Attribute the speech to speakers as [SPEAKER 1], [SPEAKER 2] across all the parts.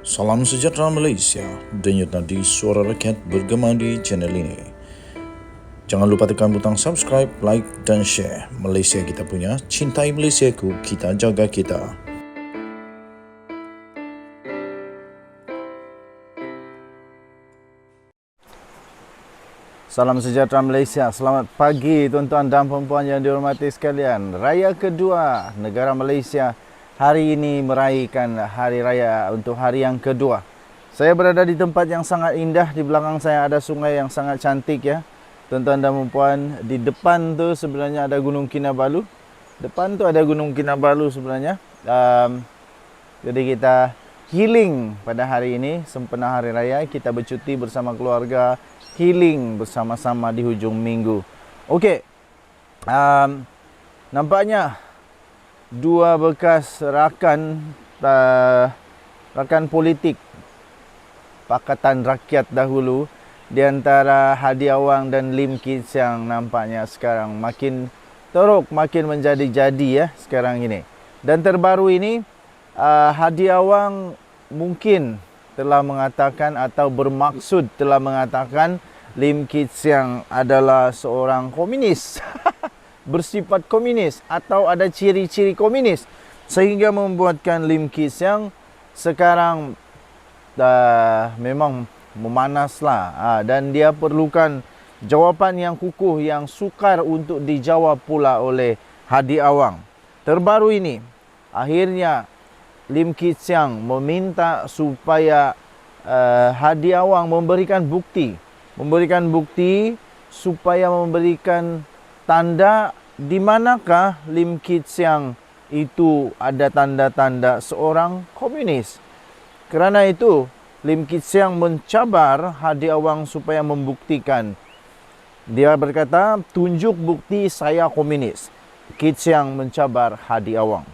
[SPEAKER 1] Salam sejahtera Malaysia, denyut nadi suara rakyat bergema di channel ini. Jangan lupa tekan butang subscribe, like dan share. Malaysia kita punya, cintai Malaysiaku, kita jaga kita.
[SPEAKER 2] Salam sejahtera Malaysia. Selamat pagi tuan-tuan dan puan-puan yang dihormati sekalian. Raya kedua negara Malaysia hari ini meraihkan hari raya untuk hari yang kedua. Saya berada di tempat yang sangat indah. Di belakang saya ada sungai yang sangat cantik ya. Tuan-tuan dan puan, di depan tu sebenarnya ada Gunung Kinabalu. Depan tu ada Gunung Kinabalu sebenarnya. Jadi kita healing pada hari ini, sempena hari raya. Kita bercuti bersama keluarga, healing bersama-sama di hujung minggu. Okey, nampaknya dua bekas rakan politik Pakatan Rakyat dahulu, di antara Hadi Awang dan Lim Kee Siang, nampaknya sekarang makin teruk, makin menjadi-jadi ya sekarang ini. Dan terbaru ini Hadi Awang mungkin telah mengatakan atau bermaksud telah mengatakan Lim Kee Siang adalah seorang komunis bersifat komunis atau ada ciri-ciri komunis, sehingga membuatkan Lim Kee Siang sekarang memang memanaslah, dan dia perlukan jawapan yang kukuh, yang sukar untuk dijawab pula oleh Hadi Awang. Terbaru ini akhirnya Lim Kee Siang meminta supaya Hadi Awang memberikan bukti supaya memberikan tanda di manakah Lim Kee Siang itu ada tanda-tanda seorang komunis. Kerana itu Lim Kee Siang mencabar Hadi Awang supaya membuktikan. Dia berkata, tunjuk bukti saya komunis. Kee Siang mencabar Hadi Awang.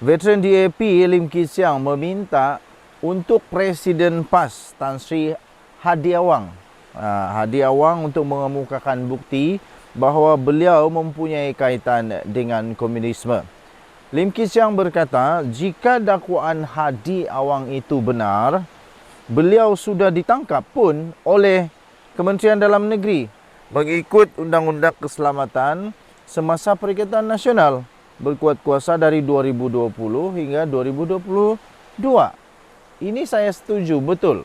[SPEAKER 2] Veteran DAP Lim Kee Siang meminta untuk Presiden PAS Tan Sri Hadi Awang untuk mengemukakan bukti bahawa beliau mempunyai kaitan dengan komunisme. Lim Kee Siang berkata, jika dakwaan Hadi Awang itu benar, beliau sudah ditangkap pun oleh Kementerian Dalam Negeri mengikut Undang-Undang Keselamatan Semasa Perikatan Nasional berkuat kuasa dari 2020 hingga 2022. Ini saya setuju betul.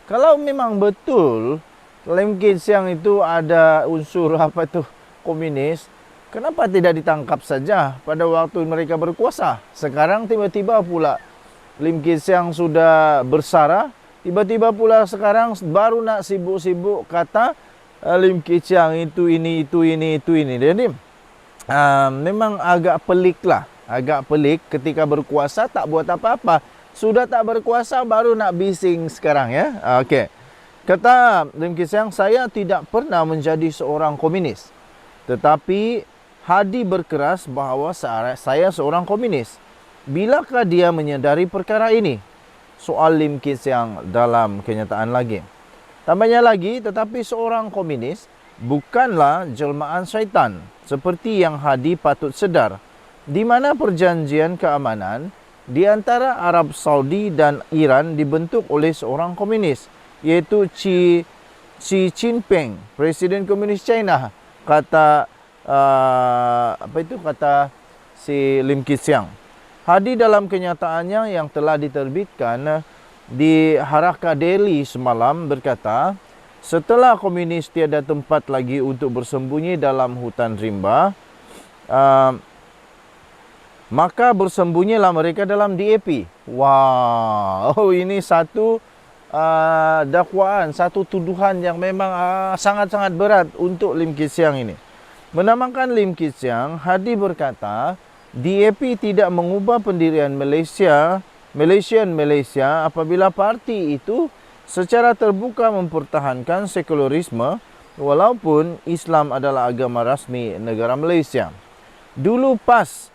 [SPEAKER 2] Kalau memang betul Lim Kee Siang itu ada unsur komunis, kenapa tidak ditangkap saja pada waktu mereka berkuasa? Sekarang tiba-tiba pula Lim Kee Siang sudah bersara, tiba-tiba pula sekarang baru nak sibuk-sibuk kata Lim Kee Siang itu ini. Jadi memang agak pelik ketika berkuasa tak buat apa-apa. Sudah tak berkuasa baru nak bising sekarang ya. Okey. Kata Lim Kee Siang, saya tidak pernah menjadi seorang komunis. Tetapi Hadi berkeras bahawa saya seorang komunis. Bilakah dia menyedari perkara ini? Soal Lim Kee Siang dalam kenyataan lagi. Tambahnya lagi, tetapi seorang komunis bukanlah jelmaan syaitan seperti yang Hadi patut sedar, di mana perjanjian keamanan di antara Arab Saudi dan Iran dibentuk oleh seorang komunis, iaitu Xi Jinping, Presiden Komunis China, kata si Lim Kee Siang. Hadi dalam kenyataannya yang telah diterbitkan di Harakah Daily semalam berkata, setelah komunis tiada tempat lagi untuk bersembunyi dalam hutan rimba, maka bersembunyilah mereka dalam DAP. Wow, ini satu dakwaan, satu tuduhan yang memang sangat-sangat berat untuk Lim Kee Siang ini. Menamakan Lim Kee Siang, Hadi berkata, DAP tidak mengubah pendirian Malaysia apabila parti itu secara terbuka mempertahankan sekularisme walaupun Islam adalah agama rasmi negara Malaysia. Dulu PAS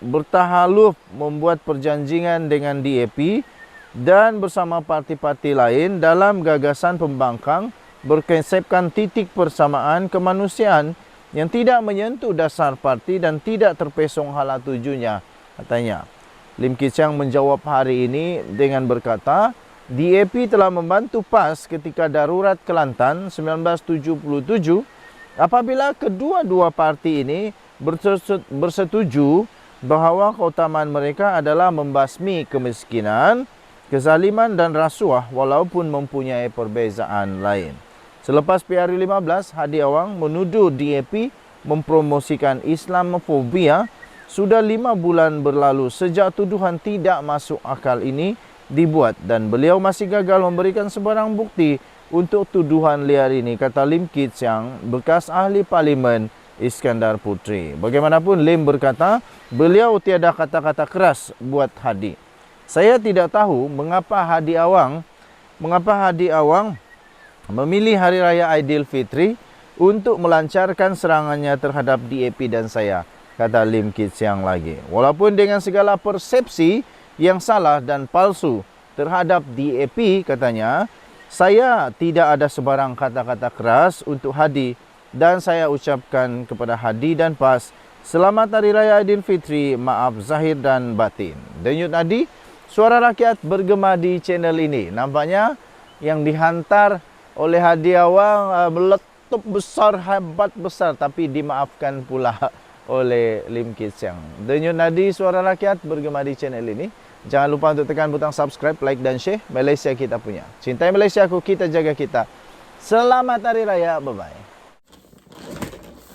[SPEAKER 2] bertahaluf membuat perjanjian dengan DAP dan bersama parti-parti lain dalam gagasan pembangkang berkonsepkan titik persamaan kemanusiaan yang tidak menyentuh dasar parti dan tidak terpesong hala tujunya, katanya. Lim Kit Siang menjawab hari ini dengan berkata, DAP telah membantu PAS ketika darurat Kelantan 1977 apabila kedua-dua parti ini bersetuju bahawa keutamaan mereka adalah membasmi kemiskinan, kezaliman dan rasuah walaupun mempunyai perbezaan lain. Selepas PRU15, Hadi Awang menuduh DAP mempromosikan Islamofobia. Sudah 5 bulan berlalu sejak tuduhan tidak masuk akal ini dibuat dan beliau masih gagal memberikan sebarang bukti untuk tuduhan liar ini, kata Lim Kit Siang, bekas ahli parlimen Iskandar Puteri. Bagaimanapun, Lim berkata beliau tiada kata-kata keras buat Hadi. Saya tidak tahu mengapa Hadi Awang memilih Hari Raya Aidilfitri untuk melancarkan serangannya terhadap DAP dan saya, kata Lim Kit Siang lagi. Walaupun dengan segala persepsi yang salah dan palsu terhadap DAP, katanya, saya tidak ada sebarang kata-kata keras untuk Hadi dan saya ucapkan kepada Hadi dan PAS, selamat Hari Raya Aidilfitri, maaf zahir dan batin. Denyut nadi, suara rakyat bergema di channel ini. Nampaknya yang dihantar oleh Hadi Awang meletup besar, hebat besar, tapi dimaafkan pula oleh Lim Kit Siang. Denyut nadi suara rakyat bergema di channel ini. Jangan lupa untuk tekan butang subscribe, like dan share. Malaysia kita punya. Cintai Malaysia ku, kita jaga kita. Selamat Hari Raya. Bye-bye.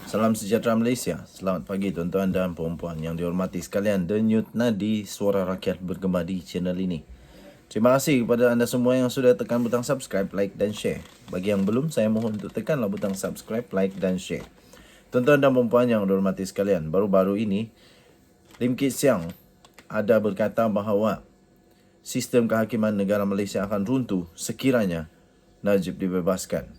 [SPEAKER 1] Salam sejahtera Malaysia. Selamat pagi tuan-tuan dan puan-puan yang dihormati sekalian. Denyut nadi suara rakyat bergema di channel ini. Terima kasih kepada anda semua yang sudah tekan butang subscribe, like dan share. Bagi yang belum, saya mohon untuk tekanlah butang subscribe, like dan share. Tuan-tuan dan puan-puan yang dihormati sekalian, baru-baru ini Lim Kit Siang ada berkata bahawa sistem kehakiman negara Malaysia akan runtuh sekiranya Najib dibebaskan.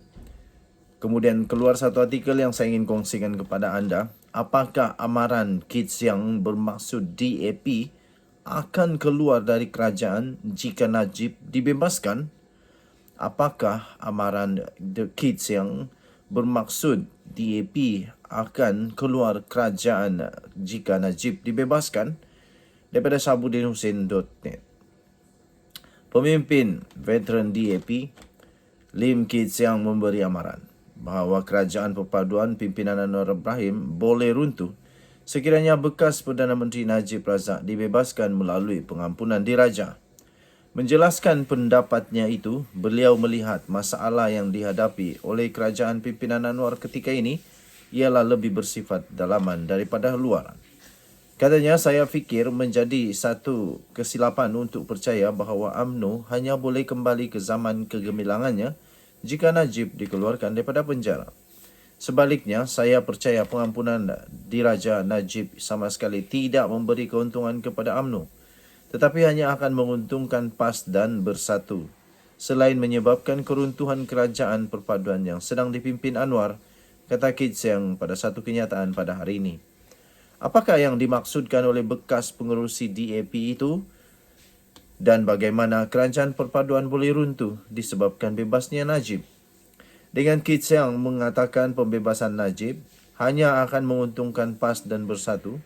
[SPEAKER 1] Kemudian keluar satu artikel yang saya ingin kongsikan kepada anda. Apakah amaran Kit Siang bermaksud DAP akan keluar dari kerajaan jika Najib dibebaskan? Apakah amaran Kit Siang bermaksud DAP akan keluar kerajaan jika Najib dibebaskan? Daripada sabudinhusin.net. Pemimpin veteran DAP Lim Kit Siang memberi amaran bahawa kerajaan perpaduan pimpinan Anwar Ibrahim boleh runtuh sekiranya bekas Perdana Menteri Najib Razak dibebaskan melalui pengampunan diraja. Menjelaskan pendapatnya itu, beliau melihat masalah yang dihadapi oleh kerajaan pimpinan Anwar ketika ini ialah lebih bersifat dalaman daripada luaran. Katanya, saya fikir menjadi satu kesilapan untuk percaya bahawa UMNO hanya boleh kembali ke zaman kegemilangannya jika Najib dikeluarkan daripada penjara. Sebaliknya, saya percaya pengampunan diraja Najib sama sekali tidak memberi keuntungan kepada UMNO, tetapi hanya akan menguntungkan PAS dan Bersatu, selain menyebabkan keruntuhan kerajaan perpaduan yang sedang dipimpin Anwar, kata Kit Siang pada satu kenyataan pada hari ini. Apakah yang dimaksudkan oleh bekas pengerusi DAP itu? Dan bagaimana kerajaan perpaduan boleh runtuh disebabkan bebasnya Najib? Dengan Kit Siang mengatakan pembebasan Najib hanya akan menguntungkan PAS dan Bersatu,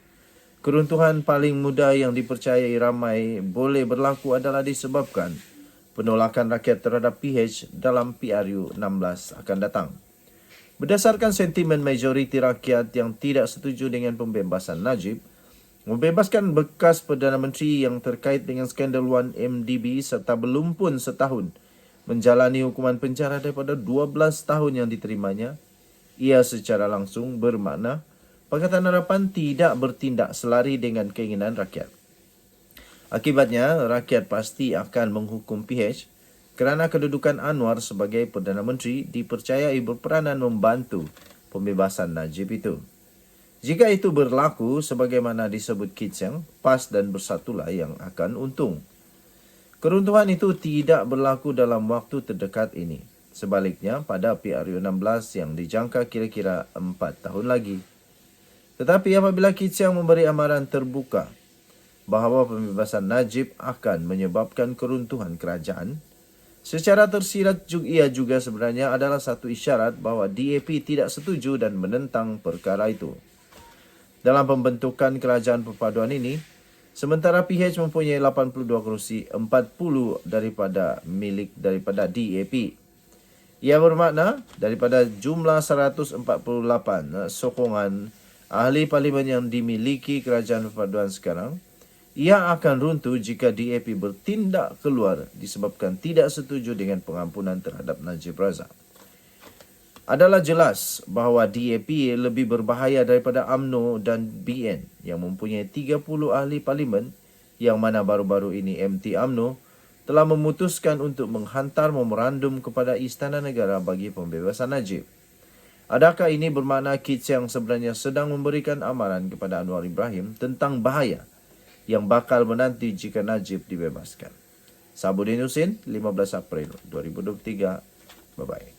[SPEAKER 1] keruntuhan paling mudah yang dipercayai ramai boleh berlaku adalah disebabkan penolakan rakyat terhadap PH dalam PRU 16 akan datang. Berdasarkan sentimen majoriti rakyat yang tidak setuju dengan pembebasan Najib, membebaskan bekas Perdana Menteri yang terkait dengan skandal 1MDB serta belum pun setahun menjalani hukuman penjara daripada 12 tahun yang diterimanya, ia secara langsung bermakna Pakatan Harapan tidak bertindak selari dengan keinginan rakyat. Akibatnya, rakyat pasti akan menghukum PH kerana kedudukan Anwar sebagai Perdana Menteri dipercayai berperanan membantu pembebasan Najib itu. Jika itu berlaku sebagaimana disebut Kit Siang, PAS dan Bersatulah yang akan untung. Keruntuhan itu tidak berlaku dalam waktu terdekat ini. Sebaliknya, pada PRU 16 yang dijangka kira-kira 4 tahun lagi. Tetapi apabila Kit Siang memberi amaran terbuka bahawa pembebasan Najib akan menyebabkan keruntuhan kerajaan, secara tersirat ia juga sebenarnya adalah satu isyarat bahawa DAP tidak setuju dan menentang perkara itu. Dalam pembentukan kerajaan perpaduan ini,
[SPEAKER 2] Sementara PH mempunyai 82 kerusi, 40 daripada DAP. Ia bermakna daripada jumlah 148 sokongan ahli parlimen yang dimiliki kerajaan perpaduan sekarang, ia akan runtuh jika DAP bertindak keluar disebabkan tidak setuju dengan pengampunan terhadap Najib Razak. Adalah jelas bahawa DAP lebih berbahaya daripada UMNO dan BN yang mempunyai 30 ahli parlimen, yang mana baru-baru ini MT UMNO telah memutuskan untuk menghantar memorandum kepada Istana Negara bagi pembebasan Najib. Adakah ini bermakna Kit Siang sebenarnya sedang memberikan amaran kepada Anwar Ibrahim tentang bahaya yang bakal menanti jika Najib dibebaskan? Sabudin Husin, 15 April 2023. Bye-bye.